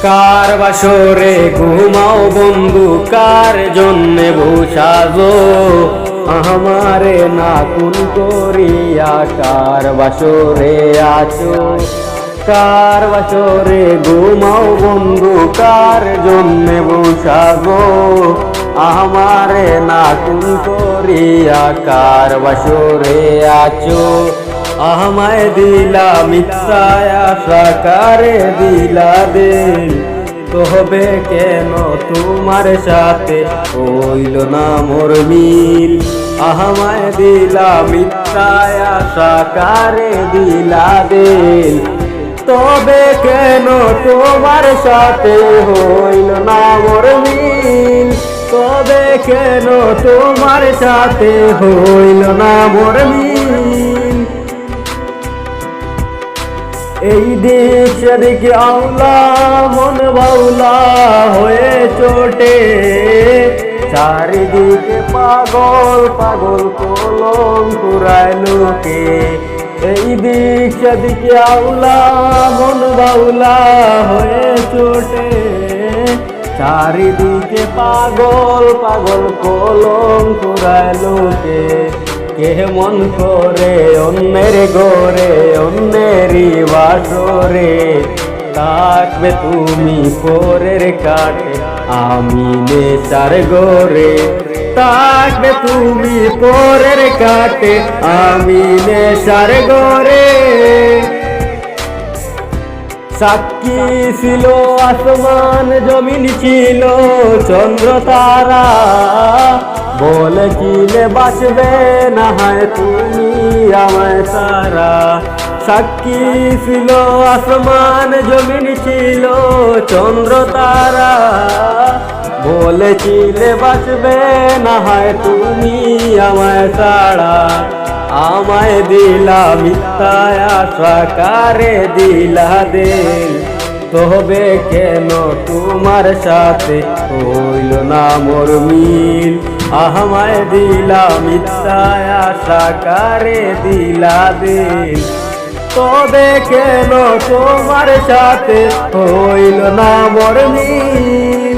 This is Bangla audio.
কার বাসরে ঘুমাও বন্ধু, কার জন্যে বসাজো আমারে না কুন করিয়া, কার বাসরে আছো। কার বাসরে ঘুমাও বন্ধু, কার জন্যে বসাজো আমারে না কুন করিয়া, কার বাসরে আছো। আমায় দিলা মিথ্যায় আশা, কারে দিলা দিল, তবে কেন তোমার সাথে হইল না মোর মিল। আমায় দিলা মিথ্যায় আশা, কারে দিলা দিল, তবে কেন তোমার সাথে হইল না মোর মিল। তবে কেন তোমার সাথে হইল না মোর মিল। এই দিক সেদিক আওলা মন বাউলা হয়ে চোটে, চারিদিকে পাগল পাগল কলম কুড়ায় লোকে। এই দিক সেদিক আওলা মন বাউলা হয়ে চোটে, চারিদিকে পাগল পাগল কলম কুড়ায় লোকে। কে মন করে অন্যের ঘরে অন্যেরই বাসরে, থাকবে তুমি পরের কাটে আমি নেশার ঘরে। থাকবে তুমি পরের কাটে আমি নেশার ঘরে। সাক্ষী ছিল আসমান জমিন ছিল চন্দ্র তারা, বলেছিলে বাঁচবে না হয় তুমি আমায় সারা। সাক্ষী ছিল আসমান জমিন ছিল চন্দ্র তারা, বলেছিলে বাঁচবে না হয় তুমি আমায় সারা। আমায় দিলা মিথ্যায় আশা, কারে দিলা দিল, তবে কেন তোমার সাথে হইল না মোর মিল। আমায় দিলা মিথ্যায় আশা, কারে দিলা দিল, তবে কেন তোমার সাথে হইল না মোর মিল।